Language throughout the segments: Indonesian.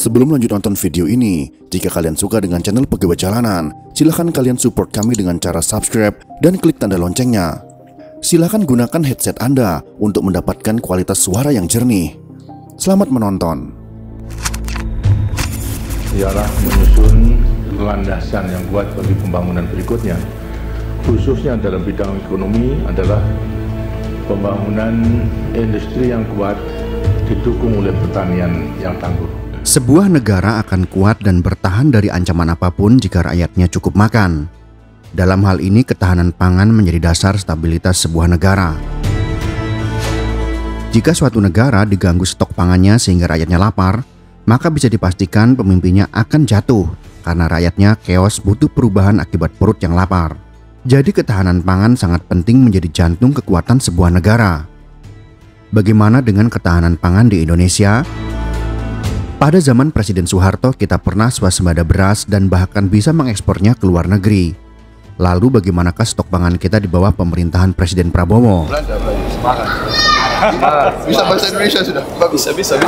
Sebelum lanjut nonton video ini, jika kalian suka dengan channel Pegawai Jalanan, silahkan kalian support kami dengan cara subscribe dan klik tanda loncengnya. Silahkan gunakan headset Anda untuk mendapatkan kualitas suara yang jernih. Selamat menonton. Ialah menyusun landasan yang kuat bagi pembangunan berikutnya, khususnya dalam bidang ekonomi adalah pembangunan industri yang kuat didukung oleh pertanian yang tangguh. Sebuah negara akan kuat dan bertahan dari ancaman apapun jika rakyatnya cukup makan. Dalam hal ini, ketahanan pangan menjadi dasar stabilitas sebuah negara. Jika suatu negara diganggu stok pangannya sehingga rakyatnya lapar, maka bisa dipastikan pemimpinnya akan jatuh karena rakyatnya keos butuh perubahan akibat perut yang lapar. Jadi ketahanan pangan sangat penting menjadi jantung kekuatan sebuah negara. Bagaimana dengan ketahanan pangan di Indonesia? Pada zaman Presiden Soeharto, kita pernah swasembada beras dan bahkan bisa mengekspornya ke luar negeri. Lalu bagaimanakah stok pangan kita di bawah pemerintahan Presiden Prabowo? Bisa bahasa Indonesia sudah bagus. Bisa.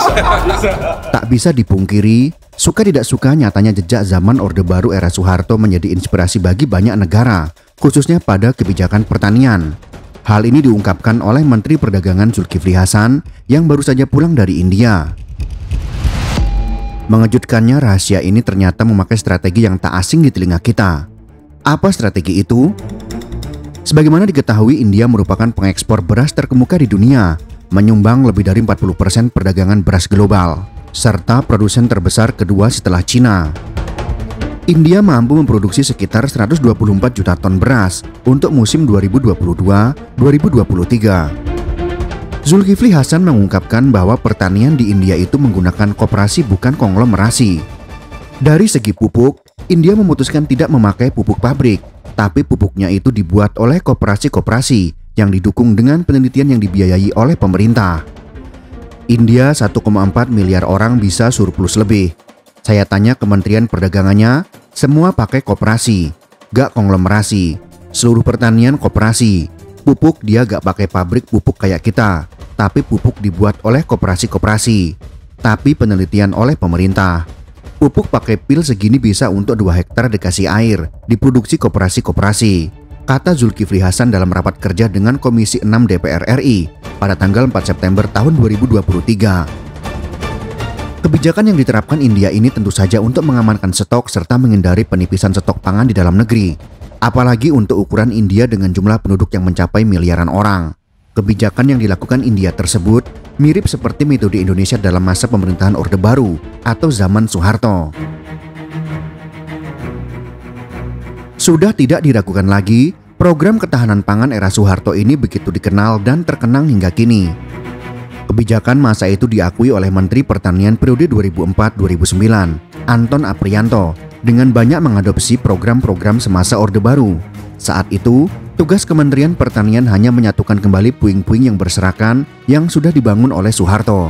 Tak bisa dipungkiri, suka tidak suka nyatanya jejak zaman Orde Baru era Soeharto menjadi inspirasi bagi banyak negara, khususnya pada kebijakan pertanian. Hal ini diungkapkan oleh Menteri Perdagangan Zulkifli Hasan yang baru saja pulang dari India. Mengejutkannya, rahasia ini ternyata memakai strategi yang tak asing di telinga kita. Apa strategi itu? Sebagaimana diketahui, India merupakan pengekspor beras terkemuka di dunia, menyumbang lebih dari 40% perdagangan beras global, serta produsen terbesar kedua setelah Cina. India mampu memproduksi sekitar 124 juta ton beras untuk musim 2022-2023. Zulkifli Hasan mengungkapkan bahwa pertanian di India itu menggunakan koperasi bukan konglomerasi. Dari segi pupuk, India memutuskan tidak memakai pupuk pabrik, tapi pupuknya itu dibuat oleh koperasi-koperasi yang didukung dengan penelitian yang dibiayai oleh pemerintah. India 1,4 miliar orang bisa surplus lebih. Saya tanya Kementerian Perdagangannya, semua pakai koperasi, gak konglomerasi. Seluruh pertanian koperasi. Pupuk dia gak pakai pabrik pupuk kayak kita, tapi pupuk dibuat oleh koperasi-koperasi, tapi penelitian oleh pemerintah. Pupuk pakai pil segini bisa untuk 2 hektar dikasih air, diproduksi koperasi-koperasi, kata Zulkifli Hasan dalam rapat kerja dengan Komisi 6 DPR RI pada tanggal 4 September tahun 2023. Kebijakan yang diterapkan India ini tentu saja untuk mengamankan stok serta menghindari penipisan stok pangan di dalam negeri. Apalagi untuk ukuran India dengan jumlah penduduk yang mencapai miliaran orang. Kebijakan yang dilakukan India tersebut mirip seperti metode Indonesia dalam masa pemerintahan Orde Baru atau zaman Soeharto. Sudah tidak diragukan lagi, program ketahanan pangan era Soeharto ini begitu dikenal dan terkenang hingga kini. Kebijakan masa itu diakui oleh Menteri Pertanian periode 2004-2009, Anton Aprianto, dengan banyak mengadopsi program-program semasa Orde Baru. Saat itu, tugas Kementerian Pertanian hanya menyatukan kembali puing-puing yang berserakan yang sudah dibangun oleh Soeharto.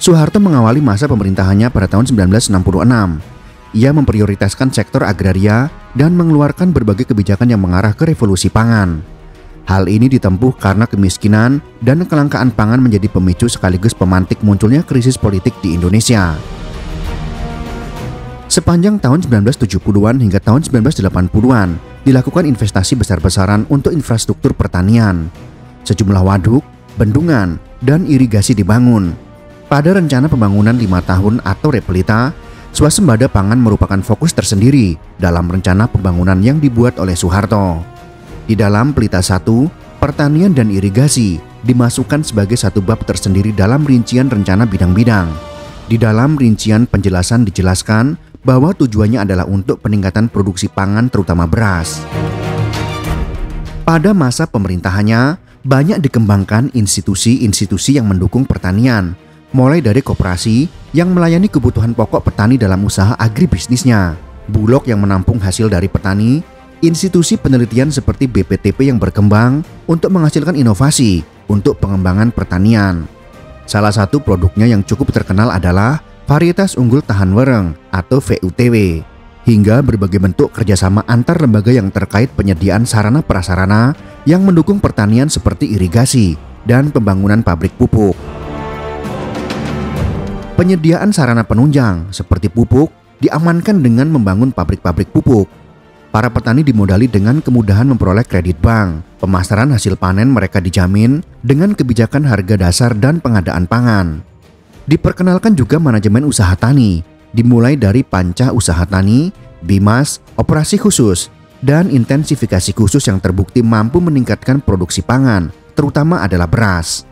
Soeharto mengawali masa pemerintahannya pada tahun 1966. Ia memprioritaskan sektor agraria dan mengeluarkan berbagai kebijakan yang mengarah ke revolusi pangan. Hal ini ditempuh karena kemiskinan dan kelangkaan pangan menjadi pemicu sekaligus pemantik munculnya krisis politik di Indonesia. Sepanjang tahun 1970-an hingga tahun 1980-an, dilakukan investasi besar-besaran untuk infrastruktur pertanian. Sejumlah waduk, bendungan, dan irigasi dibangun. Pada rencana pembangunan 5 tahun atau Repelita, swasembada pangan merupakan fokus tersendiri dalam rencana pembangunan yang dibuat oleh Soeharto. Di dalam Pelita 1, pertanian dan irigasi dimasukkan sebagai satu bab tersendiri dalam rincian rencana bidang-bidang. Di dalam rincian penjelasan dijelaskan bahwa tujuannya adalah untuk peningkatan produksi pangan terutama beras. Pada masa pemerintahannya, banyak dikembangkan institusi-institusi yang mendukung pertanian, mulai dari koperasi yang melayani kebutuhan pokok petani dalam usaha agribisnisnya, bulog yang menampung hasil dari petani, institusi penelitian seperti BPTP yang berkembang untuk menghasilkan inovasi untuk pengembangan pertanian. Salah satu produknya yang cukup terkenal adalah varietas unggul tahan wereng atau VUTW, hingga berbagai bentuk kerjasama antar lembaga yang terkait penyediaan sarana prasarana yang mendukung pertanian seperti irigasi dan pembangunan pabrik pupuk. Penyediaan sarana penunjang seperti pupuk diamankan dengan membangun pabrik-pabrik pupuk. Para petani dimodali dengan kemudahan memperoleh kredit bank. Pemasaran hasil panen mereka dijamin dengan kebijakan harga dasar dan pengadaan pangan. Diperkenalkan juga manajemen usaha tani, dimulai dari panca usaha tani, bimas, operasi khusus, dan intensifikasi khusus yang terbukti mampu meningkatkan produksi pangan, terutama adalah beras.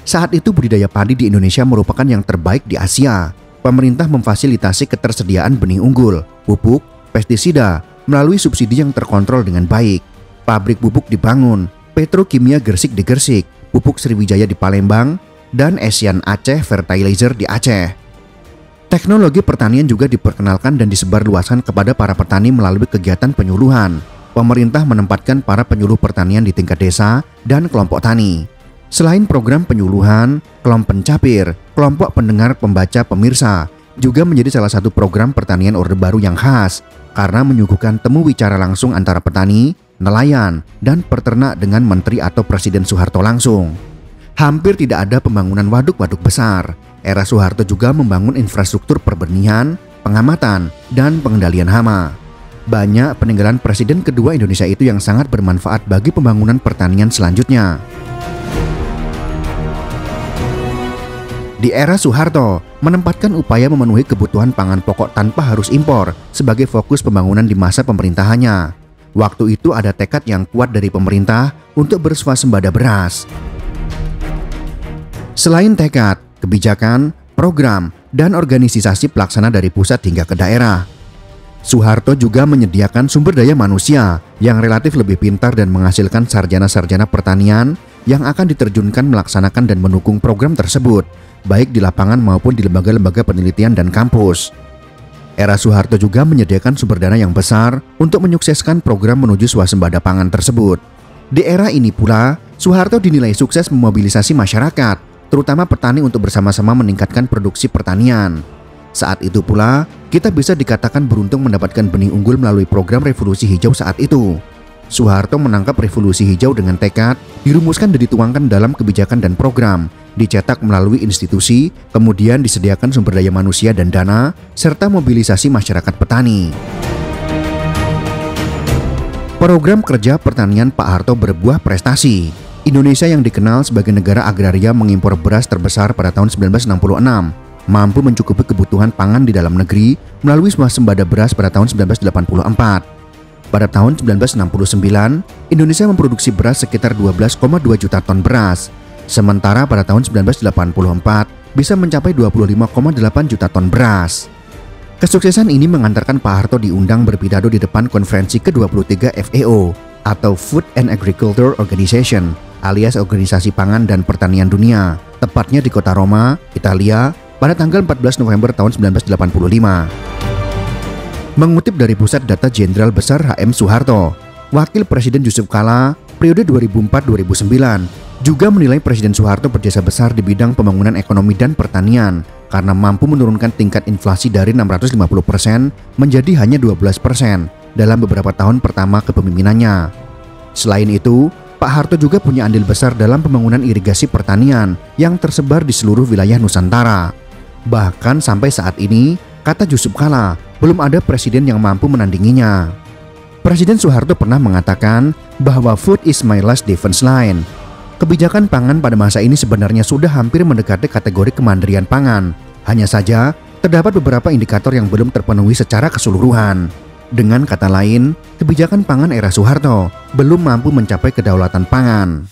Saat itu budidaya padi di Indonesia merupakan yang terbaik di Asia. Pemerintah memfasilitasi ketersediaan benih unggul, pupuk, pestisida melalui subsidi yang terkontrol dengan baik. Pabrik pupuk dibangun, Petrokimia Gersik di Gersik, Pupuk Sriwijaya di Palembang, dan Asian Aceh Fertilizer di Aceh. Teknologi pertanian juga diperkenalkan dan disebarluaskan kepada para petani melalui kegiatan penyuluhan. Pemerintah menempatkan para penyuluh pertanian di tingkat desa dan kelompok tani. Selain program penyuluhan, kelompok pencapir, kelompok pendengar pembaca pemirsa juga menjadi salah satu program pertanian Orde Baru yang khas karena menyuguhkan temu wicara langsung antara petani, nelayan, dan peternak dengan Menteri atau Presiden Soeharto langsung. Hampir tidak ada pembangunan waduk-waduk besar. Era Soeharto juga membangun infrastruktur perbenihan, pengamatan, dan pengendalian hama. Banyak peninggalan Presiden kedua Indonesia itu yang sangat bermanfaat bagi pembangunan pertanian selanjutnya. Di era Soeharto, menempatkan upaya memenuhi kebutuhan pangan pokok tanpa harus impor sebagai fokus pembangunan di masa pemerintahannya. Waktu itu ada tekad yang kuat dari pemerintah untuk berswasembada beras. Selain tekad, kebijakan, program, dan organisasi pelaksana dari pusat hingga ke daerah, Soeharto juga menyediakan sumber daya manusia yang relatif lebih pintar dan menghasilkan sarjana-sarjana pertanian yang akan diterjunkan melaksanakan dan mendukung program tersebut, baik di lapangan maupun di lembaga-lembaga penelitian dan kampus. Era Soeharto juga menyediakan sumber dana yang besar untuk menyukseskan program menuju swasembada pangan tersebut. Di era ini pula, Soeharto dinilai sukses memobilisasi masyarakat, terutama petani untuk bersama-sama meningkatkan produksi pertanian. Saat itu pula, kita bisa dikatakan beruntung mendapatkan benih unggul melalui program Revolusi Hijau saat itu. Soeharto menangkap Revolusi Hijau dengan tekad, dirumuskan dan dituangkan dalam kebijakan dan program, dicetak melalui institusi, kemudian disediakan sumber daya manusia dan dana, serta mobilisasi masyarakat petani. Program kerja pertanian Pak Harto berbuah prestasi. Indonesia yang dikenal sebagai negara agraria mengimpor beras terbesar pada tahun 1966, mampu mencukupi kebutuhan pangan di dalam negeri melalui swasembada beras pada tahun 1984. Pada tahun 1969, Indonesia memproduksi beras sekitar 12,2 juta ton beras. Sementara pada tahun 1984 bisa mencapai 25,8 juta ton beras. Kesuksesan ini mengantarkan Pak Harto diundang berpidato di depan konferensi ke-23 FAO atau Food and Agriculture Organization alias Organisasi Pangan dan Pertanian Dunia, tepatnya di kota Roma, Italia pada tanggal 14 November tahun 1985. Mengutip dari Pusat Data Jenderal Besar HM Soeharto, Wakil Presiden Yusuf Kala periode 2004-2009 juga menilai Presiden Soeharto berjasa besar di bidang pembangunan ekonomi dan pertanian karena mampu menurunkan tingkat inflasi dari 650% menjadi hanya 12% dalam beberapa tahun pertama kepemimpinannya. Selain itu, Pak Harto juga punya andil besar dalam pembangunan irigasi pertanian yang tersebar di seluruh wilayah Nusantara. Bahkan sampai saat ini, kata Yusuf Kala, belum ada presiden yang mampu menandinginya. Presiden Soeharto pernah mengatakan bahwa food is my last defense line. Kebijakan pangan pada masa ini sebenarnya sudah hampir mendekati kategori kemandirian pangan. Hanya saja, terdapat beberapa indikator yang belum terpenuhi secara keseluruhan. Dengan kata lain, kebijakan pangan era Soeharto belum mampu mencapai kedaulatan pangan.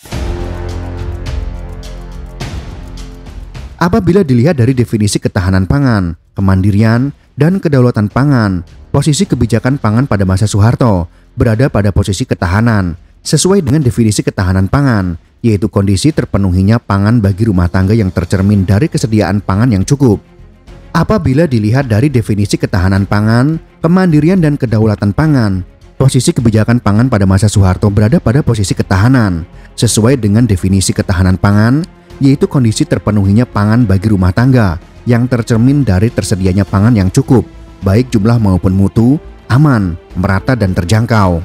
Apabila dilihat dari definisi ketahanan pangan, kemandirian, dan kedaulatan pangan, posisi kebijakan pangan pada masa Soeharto berada pada posisi ketahanan, sesuai dengan definisi ketahanan pangan, yaitu kondisi terpenuhinya pangan bagi rumah tangga yang tercermin dari kesediaan pangan yang cukup. Apabila dilihat dari definisi ketahanan pangan, kemandirian, dan kedaulatan pangan, posisi kebijakan pangan pada masa Soeharto berada pada posisi ketahanan, sesuai dengan definisi ketahanan pangan, yaitu kondisi terpenuhinya pangan bagi rumah tangga yang tercermin dari tersedianya pangan yang cukup, baik jumlah maupun mutu, aman, merata, dan terjangkau.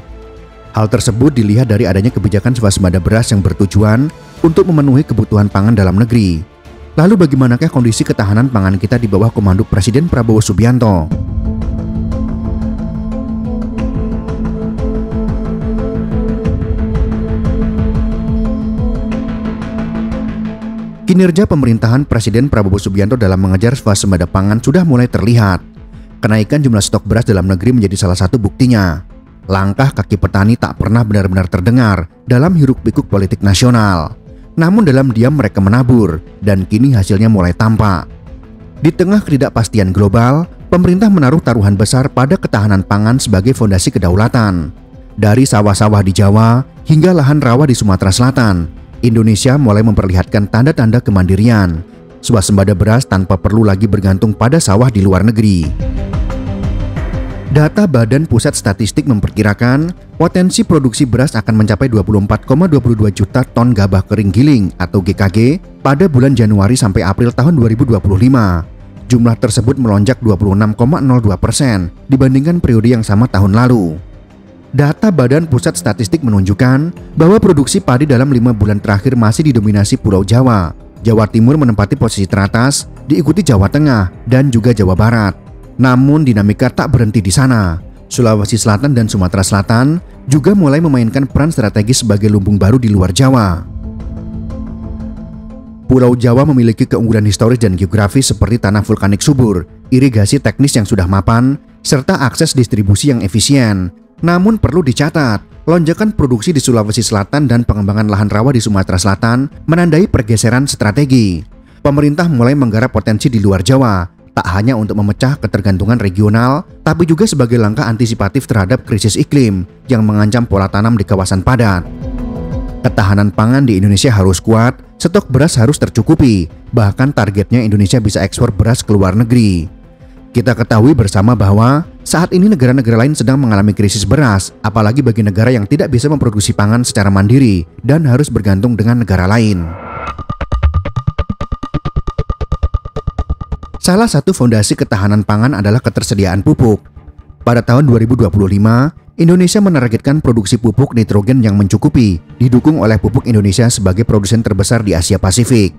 Hal tersebut dilihat dari adanya kebijakan swasembada beras yang bertujuan untuk memenuhi kebutuhan pangan dalam negeri. Lalu bagaimanakah kondisi ketahanan pangan kita di bawah komando Presiden Prabowo Subianto? Kinerja pemerintahan Presiden Prabowo Subianto dalam mengejar swasembada pangan sudah mulai terlihat. Kenaikan jumlah stok beras dalam negeri menjadi salah satu buktinya. Langkah kaki petani tak pernah benar-benar terdengar dalam hiruk-pikuk politik nasional. Namun dalam diam mereka menabur, dan kini hasilnya mulai tampak. Di tengah ketidakpastian global, pemerintah menaruh taruhan besar pada ketahanan pangan sebagai fondasi kedaulatan. Dari sawah-sawah di Jawa hingga lahan rawa di Sumatera Selatan, Indonesia mulai memperlihatkan tanda-tanda kemandirian, swasembada beras tanpa perlu lagi bergantung pada sawah di luar negeri. Data Badan Pusat Statistik memperkirakan potensi produksi beras akan mencapai 24,22 juta ton gabah kering giling atau GKG pada bulan Januari sampai April tahun 2025. Jumlah tersebut melonjak 26,02% dibandingkan periode yang sama tahun lalu. Data Badan Pusat Statistik menunjukkan bahwa produksi padi dalam 5 bulan terakhir masih didominasi Pulau Jawa. Jawa Timur menempati posisi teratas, diikuti Jawa Tengah dan juga Jawa Barat. Namun dinamika tak berhenti di sana. Sulawesi Selatan dan Sumatera Selatan juga mulai memainkan peran strategis sebagai lumbung baru di luar Jawa. Pulau Jawa memiliki keunggulan historis dan geografis seperti tanah vulkanik subur, irigasi teknis yang sudah mapan, serta akses distribusi yang efisien. Namun perlu dicatat, lonjakan produksi di Sulawesi Selatan dan pengembangan lahan rawa di Sumatera Selatan menandai pergeseran strategi. Pemerintah mulai menggarap potensi di luar Jawa, tak hanya untuk memecah ketergantungan regional, tapi juga sebagai langkah antisipatif terhadap krisis iklim yang mengancam pola tanam di kawasan padat. Ketahanan pangan di Indonesia harus kuat, stok beras harus tercukupi, bahkan targetnya Indonesia bisa ekspor beras ke luar negeri. Kita ketahui bersama bahwa saat ini negara-negara lain sedang mengalami krisis beras, apalagi bagi negara yang tidak bisa memproduksi pangan secara mandiri dan harus bergantung dengan negara lain. Salah satu fondasi ketahanan pangan adalah ketersediaan pupuk. Pada tahun 2025, Indonesia menargetkan produksi pupuk nitrogen yang mencukupi, didukung oleh Pupuk Indonesia sebagai produsen terbesar di Asia Pasifik.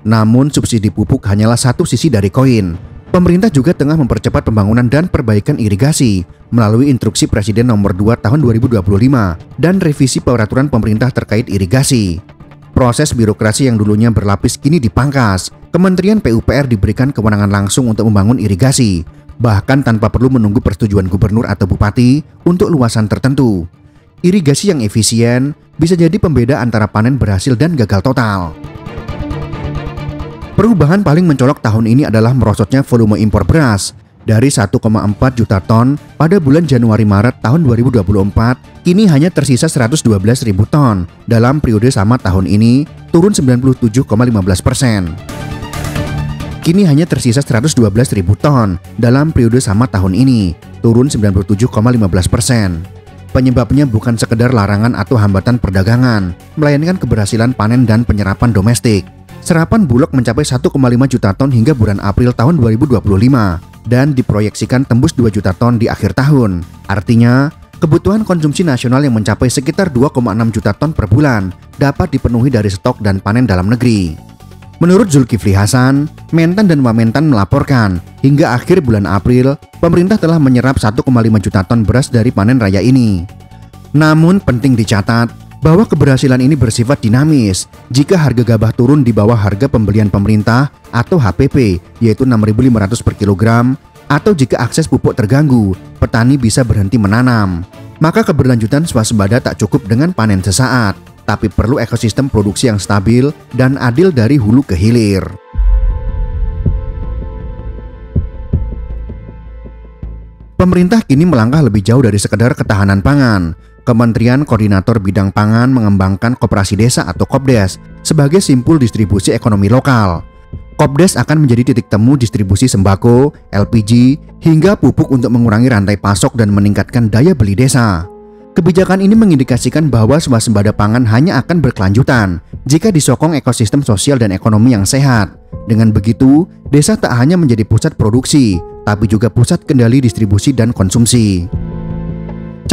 Namun subsidi pupuk hanyalah satu sisi dari koin. Pemerintah juga tengah mempercepat pembangunan dan perbaikan irigasi melalui Instruksi Presiden Nomor 2 Tahun 2025 dan revisi peraturan pemerintah terkait irigasi. Proses birokrasi yang dulunya berlapis kini dipangkas. Kementerian PUPR diberikan kewenangan langsung untuk membangun irigasi, bahkan tanpa perlu menunggu persetujuan gubernur atau bupati untuk luasan tertentu. Irigasi yang efisien bisa jadi pembeda antara panen berhasil dan gagal total. Perubahan paling mencolok tahun ini adalah merosotnya volume impor beras. Dari 1,4 juta ton pada bulan Januari-Maret tahun 2024, kini hanya tersisa 112.000 ton. Dalam periode sama tahun ini, turun 97,15%. Kini hanya tersisa 112.000 ton dalam periode sama tahun ini, turun 97,15%. Penyebabnya bukan sekedar larangan atau hambatan perdagangan, melainkan keberhasilan panen dan penyerapan domestik. Serapan Bulog mencapai 1,5 juta ton hingga bulan April tahun 2025 dan diproyeksikan tembus 2 juta ton di akhir tahun. Artinya, kebutuhan konsumsi nasional yang mencapai sekitar 2,6 juta ton per bulan dapat dipenuhi dari stok dan panen dalam negeri. Menurut Zulkifli Hasan, Mentan dan Wamentan melaporkan, hingga akhir bulan April, pemerintah telah menyerap 1,5 juta ton beras dari panen raya ini. Namun penting dicatat, bahwa keberhasilan ini bersifat dinamis. Jika harga gabah turun di bawah harga pembelian pemerintah atau HPP, yaitu 6.500 per kilogram, atau jika akses pupuk terganggu, petani bisa berhenti menanam. Maka keberlanjutan swasembada tak cukup dengan panen sesaat, tapi perlu ekosistem produksi yang stabil dan adil dari hulu ke hilir. Pemerintah kini melangkah lebih jauh dari sekedar ketahanan pangan. Kementerian Koordinator Bidang Pangan mengembangkan Koperasi Desa atau Kopdes sebagai simpul distribusi ekonomi lokal. Kopdes akan menjadi titik temu distribusi sembako, LPG, hingga pupuk untuk mengurangi rantai pasok dan meningkatkan daya beli desa. Kebijakan ini mengindikasikan bahwa swasembada pangan hanya akan berkelanjutan jika disokong ekosistem sosial dan ekonomi yang sehat. Dengan begitu, desa tak hanya menjadi pusat produksi, tapi juga pusat kendali distribusi dan konsumsi.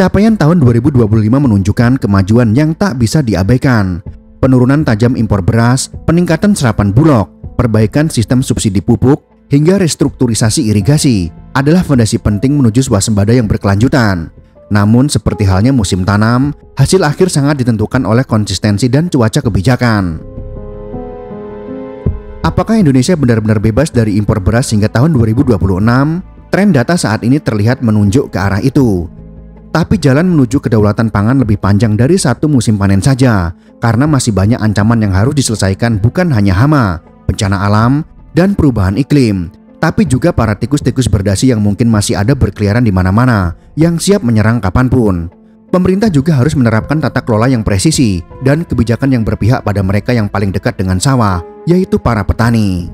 Capaian tahun 2025 menunjukkan kemajuan yang tak bisa diabaikan. Penurunan tajam impor beras, peningkatan serapan Bulog, perbaikan sistem subsidi pupuk, hingga restrukturisasi irigasi adalah fondasi penting menuju swasembada yang berkelanjutan. Namun seperti halnya musim tanam, hasil akhir sangat ditentukan oleh konsistensi dan cuaca kebijakan. Apakah Indonesia benar-benar bebas dari impor beras hingga tahun 2026? Tren data saat ini terlihat menunjuk ke arah itu. Tapi jalan menuju kedaulatan pangan lebih panjang dari satu musim panen saja, karena masih banyak ancaman yang harus diselesaikan, bukan hanya hama, bencana alam, dan perubahan iklim, tapi juga para tikus-tikus berdasi yang mungkin masih ada berkeliaran di mana-mana, yang siap menyerang kapanpun. Pemerintah juga harus menerapkan tata kelola yang presisi dan kebijakan yang berpihak pada mereka yang paling dekat dengan sawah, yaitu para petani.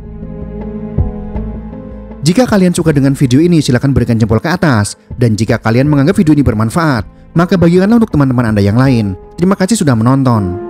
Jika kalian suka dengan video ini, silahkan berikan jempol ke atas. Dan jika kalian menganggap video ini bermanfaat, maka bagikanlah untuk teman-teman Anda yang lain. Terima kasih sudah menonton.